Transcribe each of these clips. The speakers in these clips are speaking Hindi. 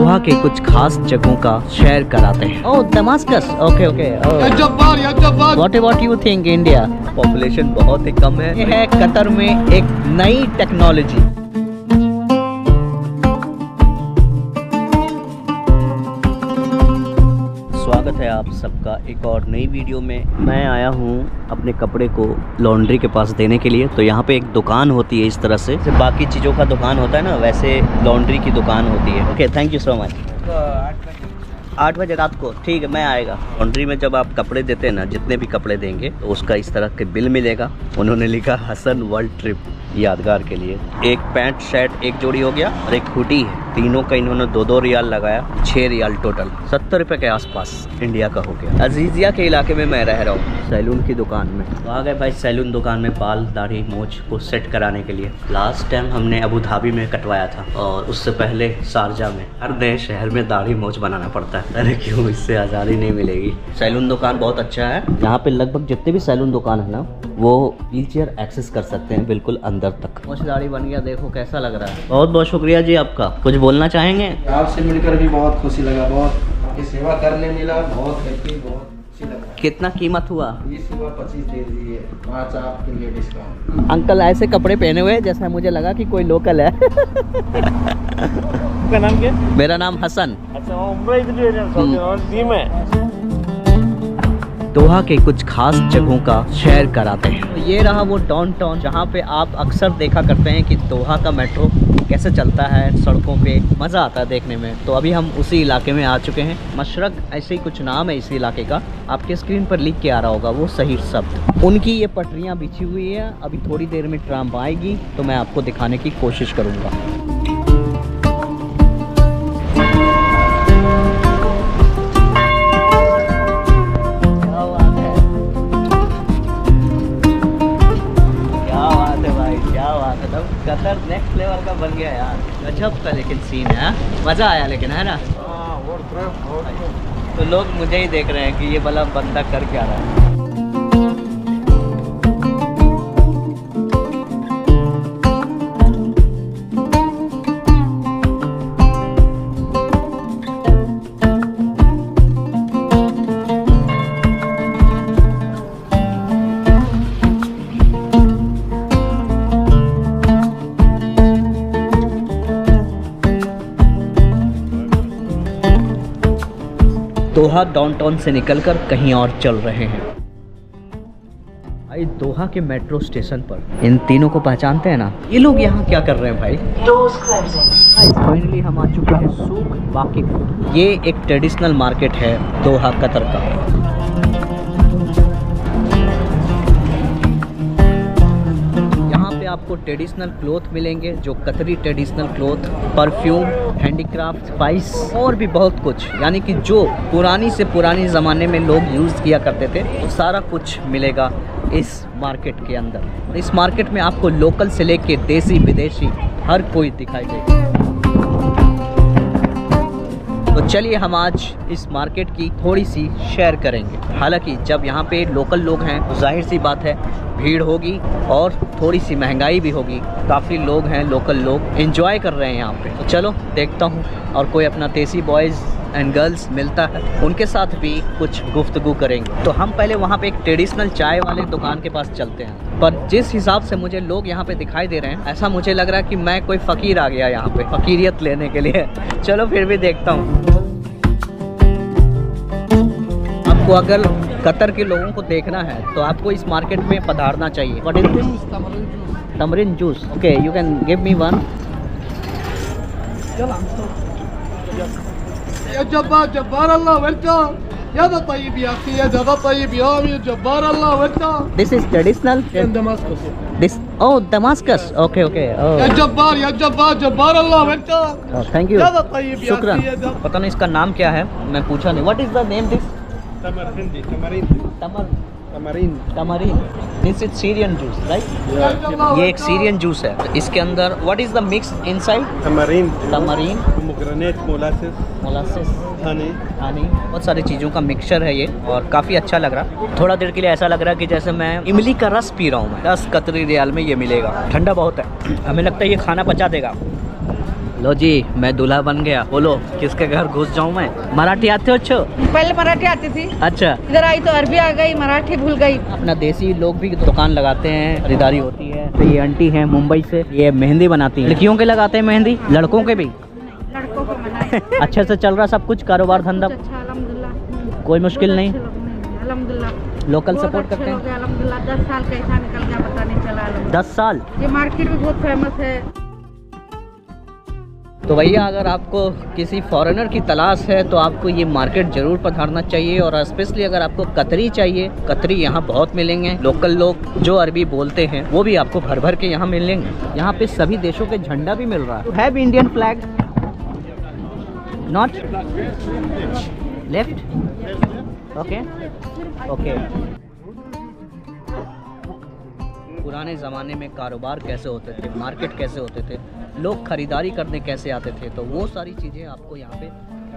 दोहा के कुछ खास जगहों का शेयर कराते हैं। Oh Damascus, okay okay. What you think India? Population बहुत ही कम है। ये है कतर में एक नई टेक्नोलॉजी। स्वागत है आप सबका एक और नई वीडियो में। मैं आया हूँ अपने कपड़े को लॉन्ड्री के पास देने के लिए। तो यहाँ पे एक दुकान होती है इस तरह से, जैसे बाकी चीज़ों का दुकान होता है ना, वैसे लॉन्ड्री की दुकान होती है। Okay, thank you so much. 8 बजे रात को, ठीक है, मैं आएगा। लॉन्ड्री में जब आप कपड़े देते हैं ना, जितने भी कपड़े देंगे तो उसका इस तरह के बिल मिलेगा। उन्होंने लिखा हसन वर्ल्ड ट्रिप यादगार के लिए। एक पैंट शर्ट एक जोड़ी हो गया और एक हुडी है। तीनों का इन्होंने 2-2 रियाल लगाया, 6 रियाल टोटल, 70 रुपये के आसपास इंडिया का हो गया। अजीजिया के इलाके में मैं रह रहा हूँ, सैलून की दुकान में। तो आ गए भाई सैलून दुकान में बाल दाढ़ी मूंछ को सेट कराने के लिए। लास्ट टाइम हमने अबू धाबी में कटवाया था और उससे पहले शारजा में। हर नए शहर में दाढ़ी मूंछ बनाना पड़ता है। अरे क्यों, इससे आज़ादी नहीं मिलेगी। सैलून दुकान बहुत अच्छा है। यहाँ पे लगभग जितने भी सैलून दुकान है ना, वो व्हील चेयर एक्सेस कर सकते हैं बिल्कुल अंदर तक। मूंछ दाढ़ी बन गया, देखो कैसा लग रहा है। बहुत बहुत शुक्रिया जी आपका। कुछ बोलना चाहेंगे? आपसे मिलकर भी बहुत खुशी लगा, बहुत आपकी सेवा करने मिला, बहुत हैप्पी, बहुत खुशी लगा। कितना कीमत हुआ? ये सेवा 25 दे दीजिए, 5 आपके लिए डिस्काउंट। अंकल ऐसे कपड़े पहने हुए जैसा मुझे लगा कि कोई लोकल है। आपका नाम क्या? मेरा नाम हसन। दोहा के कुछ खास जगहों का शेयर कराते हैं। तो ये रहा वो डाउनटाउन, जहाँ पे आप अक्सर देखा करते हैं कि दोहा का मेट्रो कैसे चलता है सड़कों पे। मज़ा आता है देखने में। तो अभी हम उसी इलाके में आ चुके हैं। मशरक ऐसे ही कुछ नाम है इस इलाके का। आपके स्क्रीन पर लिख के आ रहा होगा वो सही शब्द। उनकी ये पटरियाँ बिछी हुई है। अभी थोड़ी देर में ट्राम आएगी तो मैं आपको दिखाने की कोशिश करूँगा। कतर नेक्स्ट लेवल का बन गया यार, गजब का लेकिन सीन है। मज़ा आया लेकिन, है ना? तो लोग मुझे ही देख रहे हैं कि ये वाला बंदा कर क्या रहा है। दोहा डाउनटाउन से निकलकर कहीं और चल रहे हैं। भाई दोहा के मेट्रो स्टेशन पर इन तीनों को पहचानते हैं ना? ये लोग यहाँ क्या कर रहे हैं भाई? फाइनली हम आ चुके हैं सूक वाकिफ। ये एक ट्रेडिशनल मार्केट है दोहा कतर का। आपको ट्रेडिशनल क्लॉथ मिलेंगे, जो कतरी traditional cloth, perfume, handicraft, spice और भी बहुत कुछ, यानी कि जो पुरानी से पुरानी ज़माने में लोग यूज़ किया करते थे, तो सारा कुछ मिलेगा इस मार्केट के अंदर। इस मार्केट में आपको लोकल से लेके देसी विदेशी हर कोई दिखाई देगा। तो चलिए हम आज इस मार्केट की थोड़ी सी शेयर करेंगे। हालांकि जब यहाँ पे लोकल लोग हैं तो जाहिर सी बात है भीड़ होगी और थोड़ी सी महंगाई भी होगी। काफ़ी लोग हैं, लोकल लोग एंजॉय कर रहे हैं यहाँ पे। तो चलो देखता हूँ, और कोई अपना देसी बॉयज़ एंड गर्ल्स मिलता है, उनके साथ भी कुछ गुफ्तगू करेंगे। तो हम पहले वहाँ पे एक ट्रेडिशनल चाय वाले दुकान के पास चलते हैं। पर जिस हिसाब से मुझे लोग यहाँ पे दिखाई दे रहे हैं, ऐसा मुझे लग रहा है कि मैं कोई फ़कीर आ गया यहाँ पे फ़कीरियत लेने के लिए। चलो फिर भी देखता हूँ। आपको अगर कतर के लोगों को देखना है तो आपको इस मार्केट में पधारना चाहिए। What is this? Tamarind juice. Okay, you can give me one. या जब्बार अल्लाह वेलकम। ज़्यादा तय्यब या अखी, ज़्यादा तय्यब या जब्बार अल्लाह welcome. This is traditional this. Oh Damascus, okay okay. या जब्बार अल्लाह वेलकम। थैंक यू, ज़्यादा तय्यब या शुक्रान। अखी। पता नहीं इसका नाम क्या है, मैं पूछा नहीं। What is the name this? Tamarind. This is Syrian juice, right? ये एक सीरियन जूस है। इसके अंदर what is the mix inside? Tamarind, molasses, honey, बहुत सारी चीज़ों का मिक्सचर है ये, और काफ़ी अच्छा लग रहा। थोड़ा देर के लिए ऐसा लग रहा है कि जैसे मैं इमली का रस पी रहा हूँ। 10 कतरी रियाल में ये मिलेगा। ठंडा बहुत है, हमें लगता है ये खाना पचा देगा। लो जी, मैं दूल्हा बन गया। बोलो किसके घर घुस जाऊं मैं? मराठी आते हो? अच्छो पहले मराठी आती थी, अच्छा, इधर आई तो अरबी आ गई, मराठी भूल गई। अपना देसी लोग भी दुकान लगाते हैं, खरीदारी होती है। तो ये आंटी हैं मुंबई से, ये मेहंदी बनाती है। लड़कियों के लगाते हैं मेहंदी, लड़कों के भी? लड़कों को मना अच्छे से चल रहा सब कुछ, कारोबार धंधा? अच्छा, अल्हम्दुलिल्लाह, कोई मुश्किल नहीं? अल्हम्दुलिल्लाह। लोकल बहुत सपोर्ट अच्छे करते लोग हैं? हैं, अल्हम्दुलिल्लाह। 10 साल कैसा निकल गया पता नहीं चला। 10 साल? ये मार्केट भी बहुत फेमस है। तो भैया अगर आपको किसी फॉरेनर की तलाश है तो आपको ये मार्केट ज़रूर पधारना चाहिए। और स्पेशली अगर आपको कतरी चाहिए, कतरी यहाँ बहुत मिलेंगे। लोकल लोग जो अरबी बोलते हैं वो भी आपको भर भर के यहाँ मिलेंगे। यहाँ पे सभी देशों के झंडा भी मिल रहा है। Have Indian flag? Not left? Okay okay. पुराने ज़माने में कारोबार कैसे होते थे, मार्केट कैसे होते थे, लोग खरीदारी करने कैसे आते थे, तो वो सारी चीज़ें आपको यहाँ पे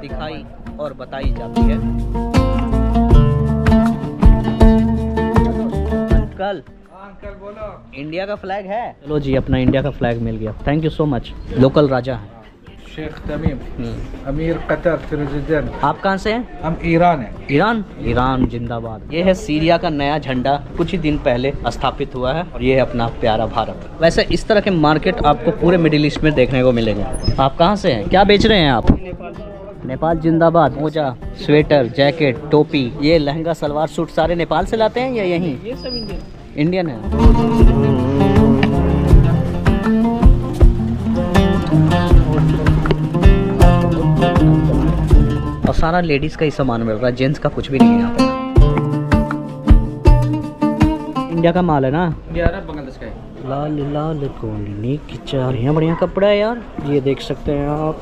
दिखाई और बताई जाती है। अंकल बोलो। इंडिया का फ्लैग है? चलो जी, अपना इंडिया का फ्लैग मिल गया, thank you so much. Local राजा है शेख तमीम, अमीर कतर, प्रेसिडेंट। आप कहाँ से हैं? हम ईरान हैं। ईरान? ईरान जिंदाबाद। ये है सीरिया का नया झंडा, कुछ ही दिन पहले स्थापित हुआ है। और ये है अपना प्यारा भारत। वैसे इस तरह के मार्केट आपको पूरे मिडिल ईस्ट में देखने को मिलेंगे। आप कहाँ से हैं? क्या बेच रहे हैं आप? नेपाल जिंदाबाद। मोजा, स्वेटर, जैकेट, टोपी, ये लहंगा, सलवार सूट सारे नेपाल से लाते हैं या यहीं? ये सब इंडियन है। और सारा लेडीज का ही सामान मिल रहा है, जेंट्स का कुछ भी नहीं है यहाँ पे। इंडिया का माल है ना? बांग्लादेश का है। लाल लाल कोनी की चार, बढ़िया बढ़िया कपड़ा है यार। ये देख सकते हैं आप।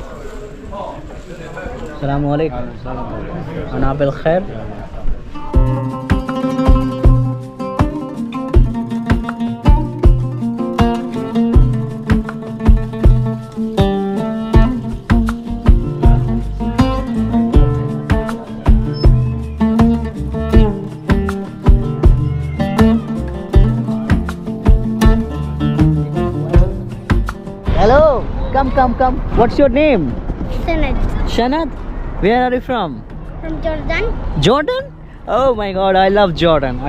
अस्सलाम वालेकुम। अना बिल खैर। Hello, come. What's your name? Sanad Shanad. Where are you from? from Jordan. Jordan? Oh my God, I love Jordan.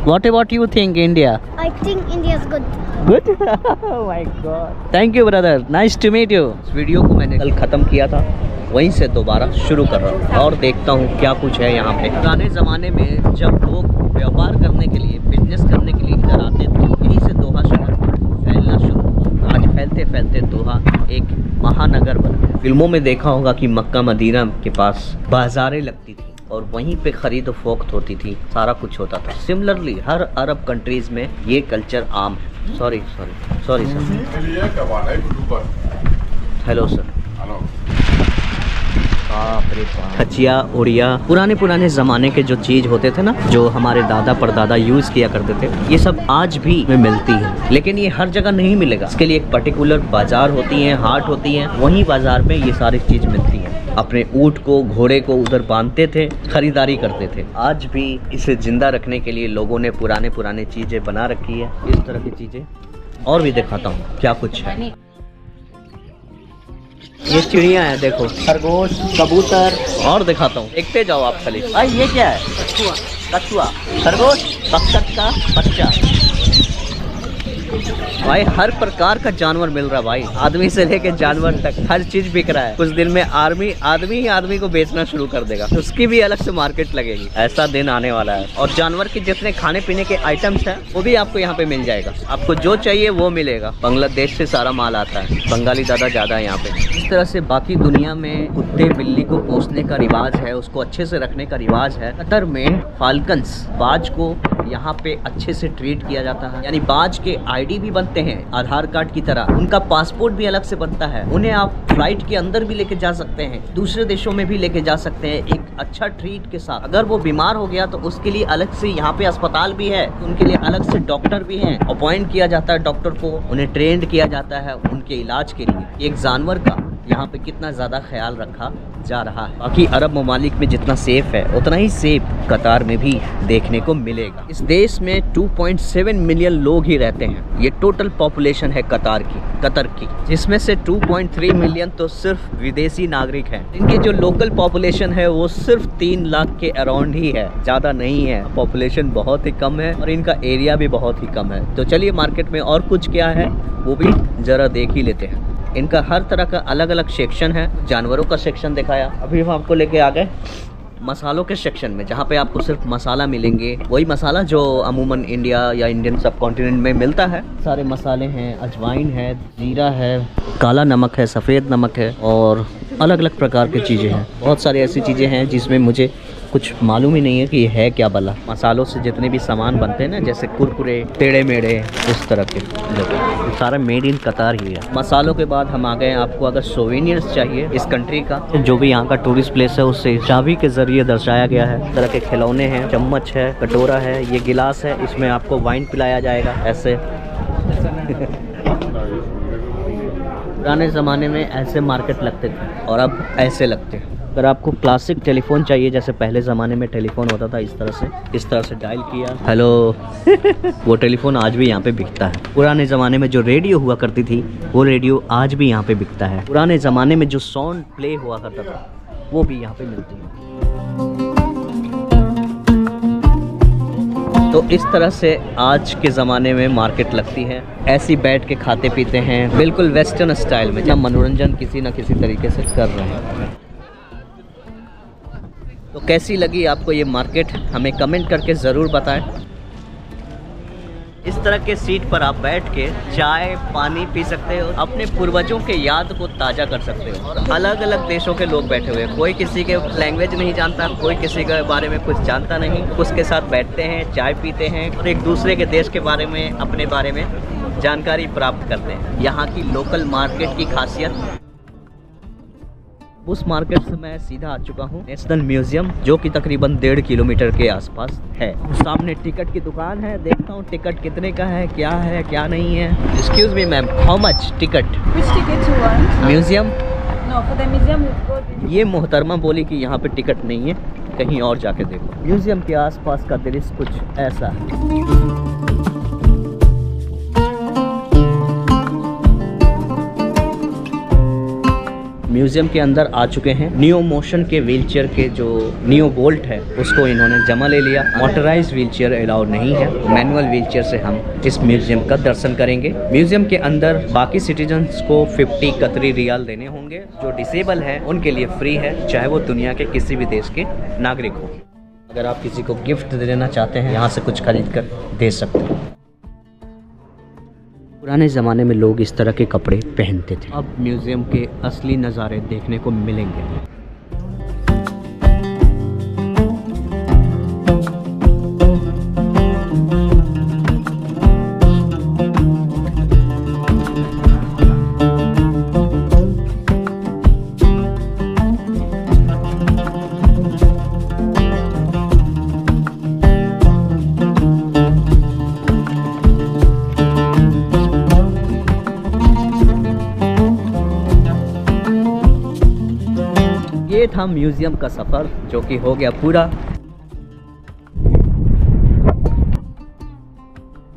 What about you think India? I think India is good. Good? Oh my God. Thank you brother. Nice to meet you. इस वीडियो को मैंने कल ख़त्म किया था, वहीं से दोबारा शुरू कर रहा हूँ और देखता हूँ क्या कुछ है यहाँ पे। पुराने ज़माने में जब लोग व्यापार करने के लिए, बिजनेस करने के लिए इधर आते थे, यहीं से दोहा शहर फैलना शुरू हुआ। आज फैलते फैलते दोहा एक महानगर बना। फिल्मों में देखा होगा कि मक्का मदीना के पास बाजारें लगती थी और वहीं पे खरीद फरोख्त होती थी, सारा कुछ होता था। सिमिलरली हर अरब कंट्रीज़ में ये कल्चर आम है। Sorry sir. Hello sir. खचिया, उड़िया, पुराने ज़माने के जो चीज़ होते थे ना, जो हमारे दादा परदादा यूज़ किया करते थे, ये सब आज भी में मिलती है। लेकिन ये हर जगह नहीं मिलेगा, इसके लिए एक पर्टिकुलर बाज़ार होती है, हाट होती है, वहीं बाज़ार में ये सारी चीज़ मिलती है। अपने ऊँट को, घोड़े को उधर बांधते थे, खरीदारी करते थे। आज भी इसे ज़िंदा रखने के लिए लोगों ने पुराने चीज़ें बना रखी है, इस तरह की चीज़ें। और भी दिखाता हूँ क्या कुछ है। ये चिड़िया है, देखो, खरगोश, कबूतर। और दिखाता हूँ, देखते जाओ आप खाली। भाई ये क्या है? कछुआ, खरगोश, बतख का बच्चा। भाई हर प्रकार का जानवर मिल रहा है भाई, आदमी से लेके जानवर तक हर चीज बिक रहा है। कुछ दिन में आदमी को बेचना शुरू कर देगा, उसकी भी अलग से मार्केट लगेगी। ऐसा दिन आने वाला है। और जानवर के जितने खाने पीने के आइटम्स हैं वो भी आपको यहाँ पे मिल जाएगा। आपको जो चाहिए वो मिलेगा। बांग्लादेश से सारा माल आता है, बंगाली ज़्यादा है यहाँ पे। इस तरह से बाकी दुनिया में कुत्ते बिल्ली को पोसने का रिवाज है, उसको अच्छे से रखने का रिवाज है। कतर में फाल्कन्स, बाज को यहाँ पे अच्छे से ट्रीट किया जाता है। यानी बाज के आईडी भी बनते हैं आधार कार्ड की तरह, उनका पासपोर्ट भी अलग से बनता है। उन्हें आप फ्लाइट के अंदर भी लेके जा सकते हैं, दूसरे देशों में भी लेके जा सकते हैं एक अच्छा ट्रीट के साथ। अगर वो बीमार हो गया तो उसके लिए अलग से यहाँ पे अस्पताल भी है, उनके लिए अलग से डॉक्टर भी हैं, अपॉइंट किया जाता है डॉक्टर को, उन्हें ट्रेंड किया जाता है उनके इलाज के लिए। एक जानवर का यहाँ पे कितना ज़्यादा ख्याल रखा जा रहा है। बाकी अरब ममालिक में जितना सेफ है उतना ही सेफ कतार में भी देखने को मिलेगा। इस देश में 2.7 मिलियन लोग ही रहते हैं। ये टोटल पॉपुलेशन है कतर की, जिसमें से 2.3 मिलियन तो सिर्फ विदेशी नागरिक हैं। इनकी जो लोकल पॉपुलेशन है वो सिर्फ 3 लाख के अराउंड ही है, ज़्यादा नहीं है। पॉपुलेशन बहुत ही कम है और इनका एरिया भी बहुत ही कम है। तो चलिए मार्केट में और कुछ क्या है वो भी ज़रा देख ही लेते हैं। इनका हर तरह का अलग अलग सेक्शन है। जानवरों का सेक्शन दिखाया, अभी हम आपको लेके आ गए मसालों के सेक्शन में, जहाँ पे आपको सिर्फ मसाला मिलेंगे, वही मसाला जो अमूमन इंडिया या इंडियन सब कॉन्टिनेंट में मिलता है। सारे मसाले हैं, अजवाइन है, जीरा है, काला नमक है, सफ़ेद नमक है और अलग अलग प्रकार की चीज़ें हैं। बहुत सारी ऐसी चीज़ें हैं जिसमें मुझे कुछ मालूम ही नहीं है कि ये है क्या भला। मसालों से जितने भी सामान बनते हैं ना, जैसे कुरकुरे, टेढ़े मेढ़े, इस तरह के सारा मेड इन कतार ही है। मसालों के बाद हम आ गए, आपको अगर सोवेनियर्स चाहिए इस कंट्री का, जो भी यहाँ का टूरिस्ट प्लेस है, उससे चाबी के जरिए दर्शाया गया है। इस तरह के खिलौने हैं, चम्मच है, कटोरा है, ये गिलास है, इसमें आपको वाइन पिलाया जाएगा ऐसे। पुराने ज़माने में ऐसे मार्केट लगते थे और अब ऐसे लगते हैं। अगर आपको क्लासिक टेलीफोन चाहिए, जैसे पहले ज़माने में टेलीफोन होता था, इस तरह से डायल किया, हेलो वो टेलीफोन आज भी यहाँ पे बिकता है। पुराने ज़माने में जो रेडियो हुआ करती थी वो रेडियो आज भी यहाँ पे बिकता है। पुराने ज़माने में जो साउंड प्ले हुआ करता था वो भी यहाँ पे मिलती है। तो इस तरह से आज के ज़माने में मार्केट लगती है। ऐसी बैठ के खाते पीते हैं, बिल्कुल वेस्टर्न स्टाइल में, जब मनोरंजन किसी न किसी तरीके से कर रहे हैं। तो कैसी लगी आपको ये मार्केट, हमें कमेंट करके ज़रूर बताएं। इस तरह के सीट पर आप बैठ के चाय पानी पी सकते हो, अपने पूर्वजों के याद को ताज़ा कर सकते हो। और अलग अलग देशों के लोग बैठे हुए हैं, कोई किसी के लैंग्वेज नहीं जानता, कोई किसी के बारे में कुछ जानता नहीं, उसके साथ बैठते हैं, चाय पीते हैं और एक दूसरे के देश के बारे में, अपने बारे में जानकारी प्राप्त करते हैं। यहाँ की लोकल मार्केट की खासियत। उस मार्केट से मैं सीधा आ चुका हूँ नेशनल म्यूजियम, जो कि तकरीबन 1.5 किलोमीटर के आसपास है। सामने टिकट की दुकान है, देखता हूँ टिकट कितने का है क्या नहीं है। Excuse me ma'am, how much ticket? Which ticket you want? Museum. No, for the museum you go. ये मोहतरमा बोली कि यहाँ पे टिकट नहीं है, कहीं और जाके देखो। म्यूजियम के आसपास का दृश्य कुछ ऐसा है। म्यूजियम के अंदर आ चुके हैं। नियो मोशन के व्हीलचेयर के जो नियो बोल्ट है उसको इन्होंने जमा ले लिया। मोटराइज व्हीलचेयर अलाउड नहीं है, मैनुअल व्हीलचेयर से हम इस म्यूजियम का दर्शन करेंगे। म्यूजियम के अंदर बाकी सिटीजन्स को 50 कतरी रियाल देने होंगे। जो डिसेबल है उनके लिए फ्री है, चाहे वो दुनिया के किसी भी देश के नागरिक हो। अगर आप किसी को गिफ्ट देना चाहते हैं, यहाँ से कुछ खरीद कर दे सकते हैं। पुराने ज़माने में लोग इस तरह के कपड़े पहनते थे। अब म्यूज़ियम के असली नज़ारे देखने को मिलेंगे। ये था म्यूजियम का सफ़र, जो कि हो गया पूरा।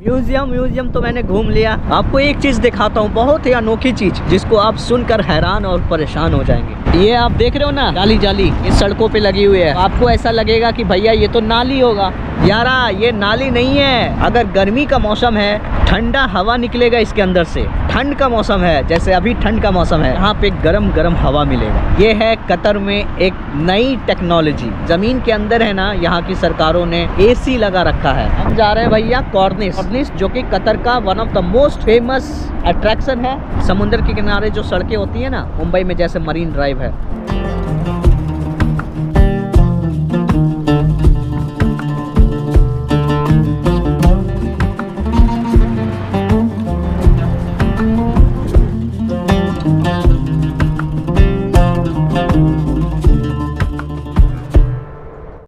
म्यूजियम तो मैंने घूम लिया। आपको एक चीज़ दिखाता हूँ, बहुत ही अनोखी चीज़, जिसको आप सुनकर हैरान और परेशान हो जाएंगे। ये आप देख रहे हो ना, जाली ये सड़कों पे लगी हुई है। आपको ऐसा लगेगा कि भैया ये तो नाली होगा। यारा, ये नाली नहीं है। अगर गर्मी का मौसम है, ठंडा हवा निकलेगा इसके अंदर से। ठंड का मौसम है, जैसे अभी ठंड का मौसम है, यहाँ पे गरम गरम हवा मिलेगा। ये है कतर में एक नई टेक्नोलॉजी। जमीन के अंदर है ना, यहाँ की सरकारों ने एसी लगा रखा है। हम जा रहे हैं भैया कॉर्निश, जो कि कतर का one of the most famous attraction है। समुद्र के किनारे जो सड़कें होती है ना, मुंबई में जैसे मरीन ड्राइव है,